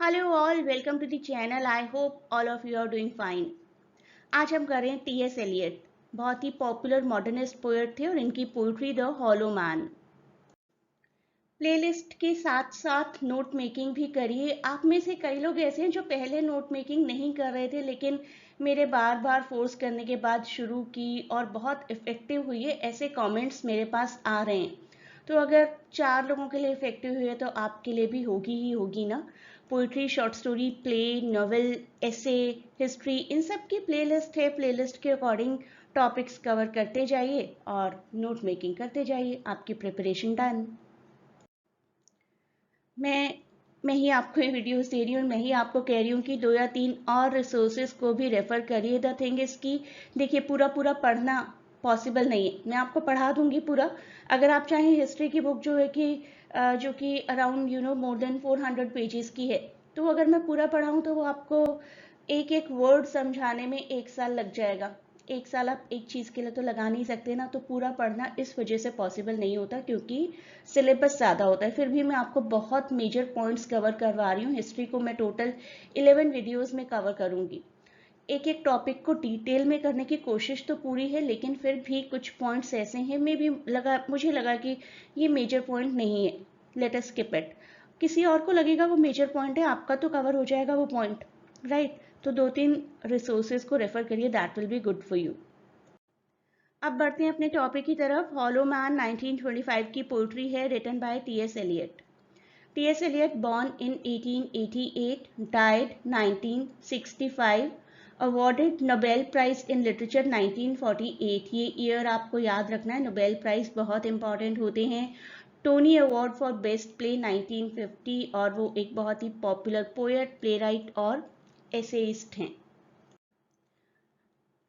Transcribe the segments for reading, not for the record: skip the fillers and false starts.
Hello all, welcome to the channel. I hope all of you are doing fine. आज हम कर रहे हैं टीएस एलियट। बहुत ही पॉपुलर मॉडर्निस्ट पोएट थे और इनकी poetry the hollow man. Playlist के साथ साथ नोट मेकिंग भी करिए। आप में से कई लोग ऐसे हैं जो पहले नोट मेकिंग नहीं कर रहे थे, लेकिन मेरे बार बार फोर्स करने के बाद शुरू की और बहुत इफेक्टिव हुई है, ऐसे कमेंट्स मेरे पास आ रहे हैं। तो अगर 4 लोगों के लिए इफेक्टिव हुई है तो आपके लिए भी होगी ही होगी ना। Poetry, short story, play, novel, essay, history, इन सब की प्लेलिस्ट है। प्लेलिस्ट के अकॉर्डिंग टॉपिक्स कवर करते जाइए और नोट मेकिंग करते जाइए। आपकी प्रिपरेशन डन। मैं ही आपको ये वीडियोस दे रही हूँ और मैं ही आपको कह रही हूँ कि 2 या 3 और रिसोर्सेज को भी रेफर करिए। द थिंग इज कि देखिए, पूरा पूरा पढ़ना पॉसिबल नहीं है। मैं आपको पढ़ा दूंगी पूरा। अगर आप चाहें, हिस्ट्री की बुक जो है कि जो कि अराउंड मोर देन 400 पेजेस की है, तो अगर मैं पूरा पढ़ाऊँ तो वो आपको एक एक वर्ड समझाने में 1 साल लग जाएगा। 1 साल आप एक चीज़ के लिए तो लगा नहीं सकते ना। तो पूरा पढ़ना इस वजह से पॉसिबल नहीं होता क्योंकि सिलेबस ज़्यादा होता है। फिर भी मैं आपको बहुत मेजर पॉइंट्स कवर करवा रही हूँ। हिस्ट्री को मैं टोटल 11 वीडियोस में कवर करूँगी। एक एक टॉपिक को डिटेल में करने की कोशिश तो पूरी है, लेकिन फिर भी कुछ पॉइंट्स ऐसे हैं मुझे लगा कि ये मेजर पॉइंट नहीं है, लेट अस स्किप इट। किसी और को लगेगा वो मेजर पॉइंट है, आपका तो कवर हो जाएगा वो पॉइंट, राइट। तो 2-3 रिसोर्सेज को रेफर करिए, that will be good for you. अब बढ़ते हैं अपने टॉपिक की तरफ। हॉलो मैन 1925 की पोइट्री है, written by T S Eliot. T S Eliot born in 1888, died 1965, awarded Nobel Prize in Literature 1948। ये ईयर आपको याद रखना है, नोबेल प्राइज बहुत इंपॉर्टेंट होते हैं। Tony award for best play 1950, और वो एक बहुत ही पॉपुलर पोएट, प्ले राइट और एसेइस्ट हैं।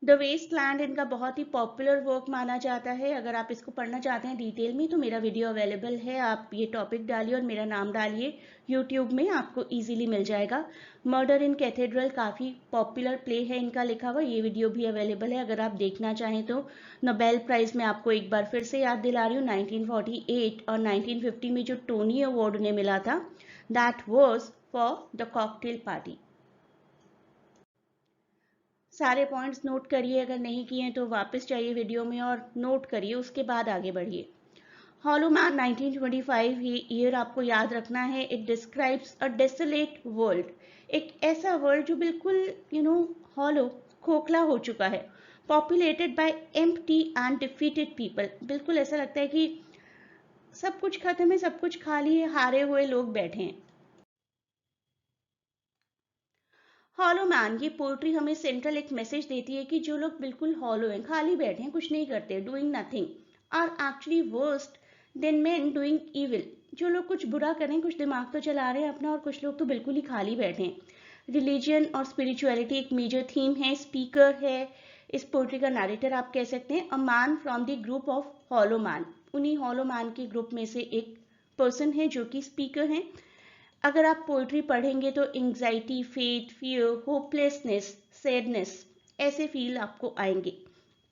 द वेस्ट लैंड इनका बहुत ही पॉपुलर वर्क माना जाता है। अगर आप इसको पढ़ना चाहते हैं डिटेल में तो मेरा वीडियो अवेलेबल है। आप ये टॉपिक डालिए और मेरा नाम डालिए यूट्यूब में, आपको इजीली मिल जाएगा। मर्डर इन कैथेड्रल काफ़ी पॉपुलर प्ले है इनका लिखा हुआ, ये वीडियो भी अवेलेबल है अगर आप देखना चाहें तो। नोबेल प्राइज़ मैं आपको एक बार फिर से याद दिला रही हूँ, 1948 और 1950 में जो टोनी अवार्ड उन्हें मिला था, that was for the cocktail party. सारे पॉइंट्स नोट करिए, अगर नहीं किए हैं तो वापस जाइए वीडियो में और नोट करिए, उसके बाद आगे बढ़िए। हॉलो मैन 1925, ये ईयर आपको याद रखना है। It describes a desolate world, एक ऐसा वर्ल्ड जो बिल्कुल हॉलो, खोखला हो चुका है। Populated by empty and defeated people, बिल्कुल ऐसा लगता है कि सब कुछ खत्म है, सब कुछ खाली है, हारे हुए लोग बैठे हैं। हॉलो मैन, ये पोइट्री हमें सेंट्रल एक मैसेज देती है कि जो लोग बिल्कुल हॉलो हैं, खाली बैठे हैं, कुछ नहीं करते, doing nothing, are actually worst than men doing evil. जो लोग कुछ बुरा करें, कुछ दिमाग तो चला रहे हैं अपना, और कुछ लोग तो बिल्कुल ही खाली बैठे हैं। रिलीजन और स्पिरिचुअलिटी एक मेजर थीम है। स्पीकर है इस पोइट्री का, नरेटर आप कह सकते हैं, a man from the group of hollow man. उन्हीं हॉलो मैन के ग्रुप में से एक पर्सन है जो कि स्पीकर हैं। अगर आप पोइट्री पढ़ेंगे तो anxiety, faith, fear, hopelessness, sadness, ऐसे फील आपको आएंगे।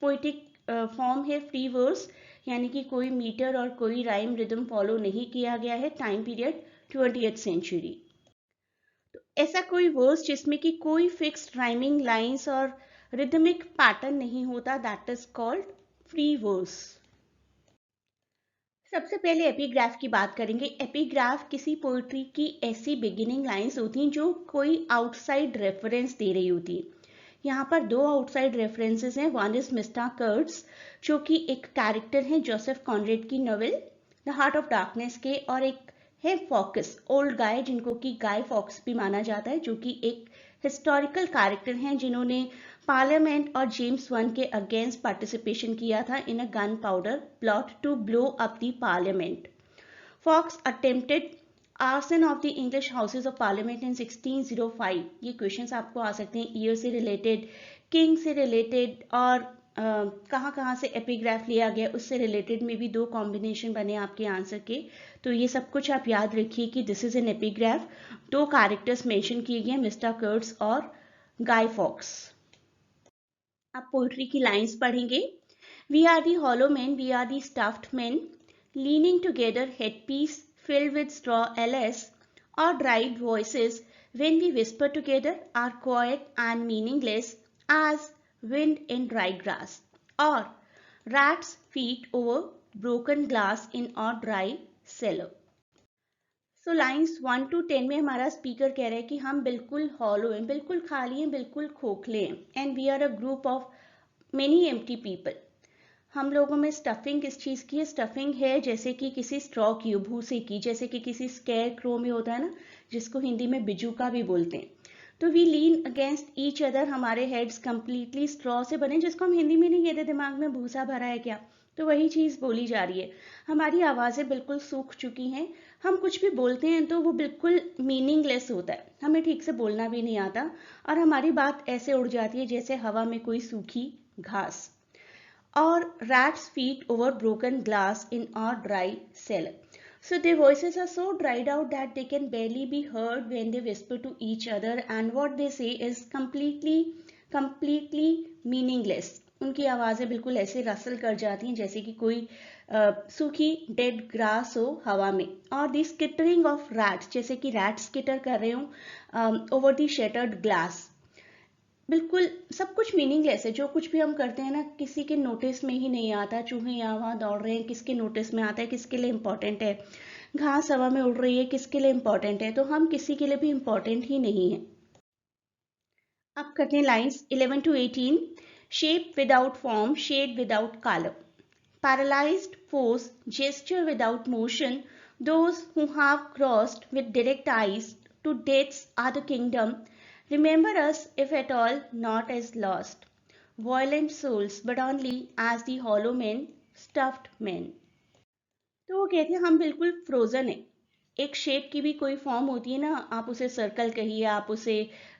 पोइटिक फॉर्म है फ्री वर्स, यानी कि कोई मीटर और कोई राइम रिदम फॉलो नहीं किया गया है। Time period 20th century. तो ऐसा कोई वर्स जिसमें कि कोई फिक्स्ड राइमिंग लाइंस और रिदमिक पैटर्न नहीं होता, that is called free verse. सबसे पहले एपिग्राफ की बात करेंगे। एपिग्राफ किसी पोइट्री की ऐसी बिगिनिंग लाइंस होती हैं जो कोई आउटसाइड रेफरेंस दे रही होती है। यहाँ पर 2 आउटसाइड रेफरेंसेस हैं। वन इज मिस्टर कर्ट्स, जो कि एक कैरेक्टर है जोसेफ कॉनरेड की novel the heart of darkness के, और एक है फॉक्स, ओल्ड गाय, जिनको कि गाय फॉक्स भी माना जाता है, जो कि एक हिस्टोरिकल कैरेक्टर हैं जिन्होंने पार्लियामेंट और जेम्स वन के अगेंस्ट पार्टिसिपेशन किया था in a gunpowder plot to blow up the parliament. Fawkes attempted arson of the English houses of parliament in 1605। ये क्वेश्चंस आपको आ सकते हैं ईयर से रिलेटेड, किंग से रिलेटेड, और कहाँ कहाँ से एपिग्राफ लिया गया उससे रिलेटेड में भी 2 कॉम्बिनेशन बने आपके आंसर के। तो ये सब कुछ आप याद रखिए कि this is an epigraph. 2 characters mention किए गए, मिस्टर कर्ट्स और गाय फॉक्स। आप पोइट्री की लाइंस पढ़ेंगे। We are the hollow men, we are the stuffed men, leaning together, headpiece filled with straw, alas, our dried voices, when we whisper together are quiet and meaningless as wind in dry grass, or rats' feet over broken glass in a dry cellar. So lines 1 to 10 में हमारा speaker कह रहा है कि हम बिल्कुल hollow हैं, बिल्कुल खाली हैं, बिल्कुल खोखले हैं, and we are a group of many empty people. हम लोगों में स्टफिंग किस चीज़ की है? स्टफिंग है जैसे कि किसी स्ट्रॉ की, भूसे की, जैसे कि किसी स्केयर क्रो में होता है ना, जिसको हिंदी में बिजूका भी बोलते हैं. तो we lean against each other, हमारे हेड्स कंप्लीटली स्ट्रॉ से बने, जिसको हम हिंदी में नहीं कहते, दिमाग में भूसा भरा है क्या, तो वही चीज़ बोली जा रही है. हमारी आवाज़ें बिल्कुल सूख चुकी हैं, हम कुछ भी बोलते हैं तो वो बिल्कुल मीनिंगलेस होता है, हमें ठीक से बोलना भी नहीं आता, और हमारी बात ऐसे उड़ जाती है जैसे हवा में कोई सूखी घास. और rats feet over broken glass in a dry cellar. So their voices are so dried out that they can barely be heard when they whisper to each other, and what they say is completely meaningless. उनकी आवाज़ें बिल्कुल ऐसे Russell कर जाती हैं जैसे कि कोई सूखी डेड ग्रास हो हवा में. और दी स्किटरिंग ऑफ रैट्स, जैसे कि रैट स्किटर कर रहे हो ओवर दी शटर्ड ग्लास. बिल्कुल सब कुछ मीनिंगलेस है. जो कुछ भी हम करते हैं ना, किसी के नोटिस में ही नहीं आता. चूहे यहाँ वहाँ दौड़ रहे हैं, किसके नोटिस में आता है, किसके लिए इम्पोर्टेंट है. घास हवा में उड़ रही है, किसके लिए इम्पोर्टेंट है. तो हम किसी के लिए भी इम्पोर्टेंट ही नहीं है. अब करते हैं lines 11 to 18. Shape without form, shade without colour, paralyzed force, gesture without motion, those who have crossed with direct eyes to death's other kingdom, remember us if at all not as lost, violent souls, but only as the hollow men, stuffed men. तो वो कहते हैं हम बिल्कुल frozen है. एक shape की भी कोई फॉर्म होती है ना, आप उसे सर्कल कहिए, आप उसे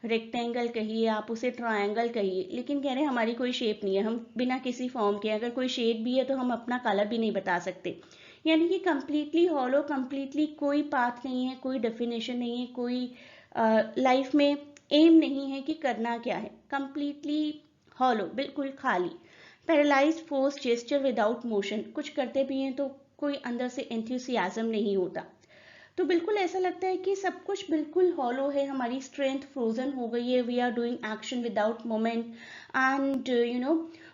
रेक्टेंगल कहिए, आप उसे ट्रायंगल कहिए, लेकिन कह रहे हैं हमारी कोई शेप नहीं है, हम बिना किसी फॉर्म के. अगर कोई शेड भी है तो हम अपना कलर भी नहीं बता सकते. यानी कि कंप्लीटली हॉलो, कंप्लीटली कोई पाथ नहीं है, कोई डेफिनेशन नहीं है, कोई लाइफ में एम नहीं है कि करना क्या है. कंप्लीटली हॉलो, बिल्कुल खाली. Paralysed force, gesture without motion, कुछ करते भी हैं तो कोई अंदर से एंथुसियाज्म नहीं होता. तो बिल्कुल ऐसा लगता है कि सब कुछ बिल्कुल हॉलो है, हमारी स्ट्रेंथ फ्रोजन हो गई है. We are doing action without moment, and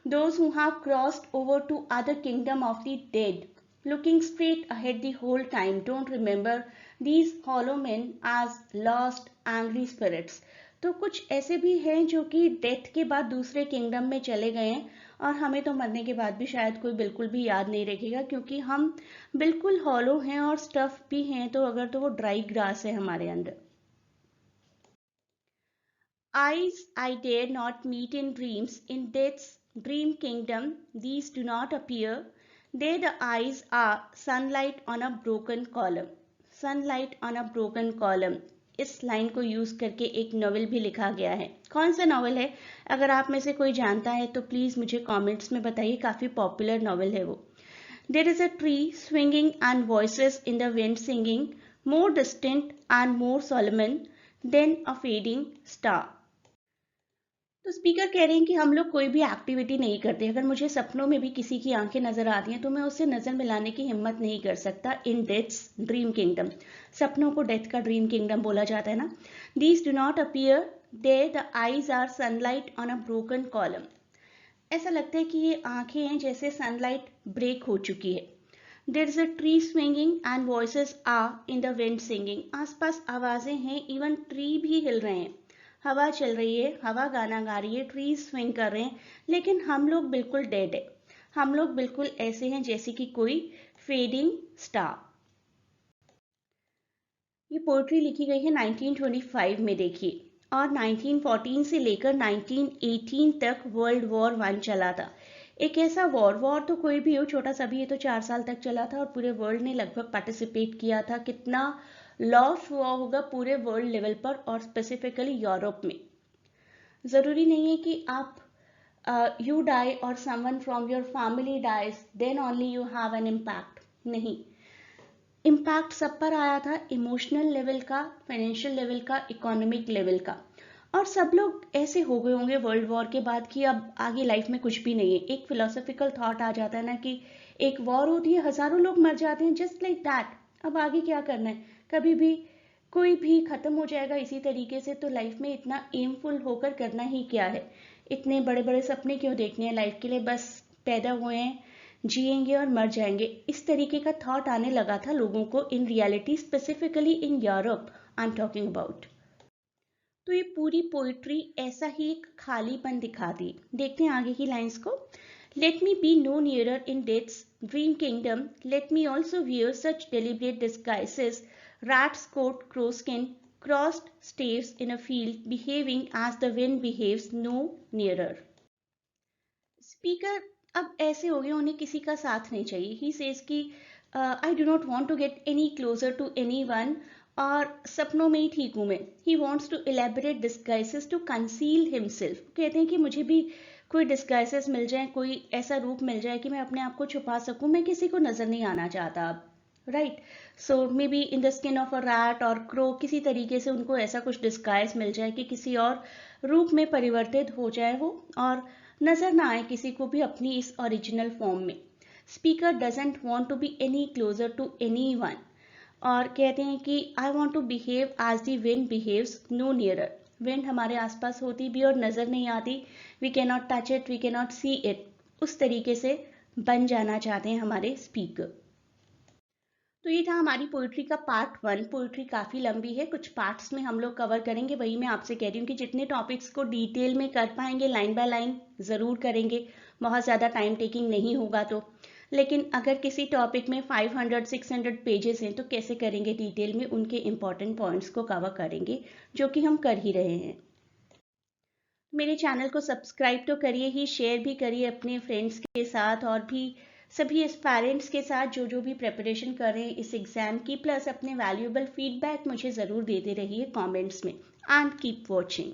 those who have crossed over to other kingdom of the dead, looking straight ahead the whole time, don't remember these hollow men as lost angry spirits. तो कुछ ऐसे भी हैं जो कि death के बाद दूसरे किंगडम में चले गए हैं, और हमें तो मरने के बाद भी शायद कोई बिल्कुल भी याद नहीं रखेगा, क्योंकि हम बिल्कुल हॉलो हैं और स्टफ भी हैं. तो अगर तो वो ड्राई ग्रास है हमारे अंदर. Eyes I dare not meet in dreams, in death's dream kingdom these do not appear. There the eyes are sunlight on a broken column. Sunlight on a broken column. इस line को use करके एक novel भी लिखा गया है. कौन सा नॉवेल है? अगर आप में से कोई जानता है तो प्लीज मुझे कमेंट्स में बताइए. काफी पॉपुलर नॉवेल है वो. There is a tree swinging and voices in the wind singing, more distant and more solemn than a fading star. तो स्पीकर कह रहे हैं कि हम लोग कोई भी एक्टिविटी नहीं करते. अगर मुझे सपनों में भी किसी की आंखें नजर आती हैं तो मैं उससे नजर मिलाने की हिम्मत नहीं कर सकता. इन डेथ्स ड्रीम किंगडम, सपनों को डेथ का ड्रीम किंगडम बोला जाता है ना. These do not appear, there the eyes are sunlight on a broken column. ऐसा लगता है कि ये आंखें हैं जैसे सनलाइट ब्रेक हो चुकी है. There is a tree swinging and voices are in the wind singing. आसपास आवाजें हैं, इवन ट्री भी हिल रहे हैं. हवा चल रही है, हवा गाना गा रही है, ट्रीज स्विंग कर रहे हैं, लेकिन हम लोग बिल्कुल डेड है. हम लोग बिल्कुल ऐसे हैं जैसे कि कोई फेडिंग स्टार. ये पोएट्री लिखी गई है 1925 में, देखिए. और 1914 से लेकर 1918 तक वर्ल्ड वॉर 1 चला था. एक ऐसा वॉर तो कोई भी हो, छोटा सा भी, ये तो 4 साल तक चला था और पूरे वर्ल्ड ने लगभग पार्टिसिपेट किया था. कितना लॉस हुआ होगा पूरे वर्ल्ड लेवल पर, और स्पेसिफिकली यूरोप में. जरूरी नहीं है कि आप यू डाई और someone from your family dies then only you have an impact. नहीं, इम्पैक्ट सब पर आया था. इमोशनल लेवल का, फाइनेंशियल लेवल का, इकोनॉमिक लेवल का. और सब लोग ऐसे हो गए होंगे वर्ल्ड वॉर के बाद कि अब आगे लाइफ में कुछ भी नहीं है. एक फिलोसॉफिकल थॉट आ जाता है ना कि एक वॉर होती है, हजारों लोग मर जाते हैं, जस्ट लाइक दैट. अब आगे क्या करना है? कभी भी कोई भी ख़त्म हो जाएगा इसी तरीके से, तो लाइफ में इतना एमफुल होकर करना ही क्या है? इतने बड़े बड़े सपने क्यों देखने हैं लाइफ के लिए? बस पैदा हुए हैं, जिएंगे और मर जाएंगे, इस तरीके का थॉट आने लगा था लोगों को in reality, specifically in Europe I am talking about. तो ये पूरी पोइट्री ऐसा ही एक खालीपन दिखाती। देखते हैं आगे की लाइंस को। Let me be no nearer in death's dream kingdom, let me also wear such deliberate disguises, rats coat crowskin, crossed staves in a field, behaving as the wind behaves, no nearer. Speaker अब ऐसे हो गए, उन्हें किसी का साथ नहीं चाहिए। ही सेज कि I do not want to get any closer to any one, और सपनों में ही ठीक हूँ मैं। He wants to elaborate disguises to conceal himself. कहते हैं कि मुझे भी कोई डिस्गाइसेस मिल जाए, कोई ऐसा रूप मिल जाए कि मैं अपने आप को छुपा सकूं, मैं किसी को नजर नहीं आना चाहता अब। Right, so may be in the skin of a rat और क्रो, किसी तरीके से उनको ऐसा कुछ डिस्गाइज मिल जाए कि किसी और रूप में परिवर्तित हो जाए वो, और नजर ना आए किसी को भी अपनी इस ओरिजिनल फॉर्म में। Speaker doesn't want to be any closer to any one, और कहते हैं कि I want to behave as the wind behaves, no nearer. Wind हमारे आसपास होती भी और नजर नहीं आती, we can not touch it, we can not see it, उस तरीके से बन जाना चाहते हैं हमारे स्पीकर। तो ये था हमारी पोइट्री का पार्ट 1। पोइट्री काफ़ी लंबी है, कुछ पार्ट्स में हम लोग कवर करेंगे। वही मैं आपसे कह रही हूँ कि जितने टॉपिक्स को डिटेल में कर पाएंगे लाइन बाय लाइन ज़रूर करेंगे, बहुत ज़्यादा टाइम टेकिंग नहीं होगा तो। लेकिन अगर किसी टॉपिक में 500-600 पेजेस हैं तो कैसे करेंगे डिटेल में, उनके इम्पॉर्टेंट पॉइंट्स को कवर करेंगे, जो कि हम कर ही रहे हैं। मेरे चैनल को सब्सक्राइब तो करिए ही, शेयर भी करिए अपने फ्रेंड्स के साथ, और भी सभी एस्पायरेंट्स के साथ जो जो भी प्रिपरेशन कर रहे हैं इस एग्ज़ाम की। प्लस अपने वैल्यूएबल फीडबैक मुझे ज़रूर देते रहिए कमेंट्स में। And keep watching.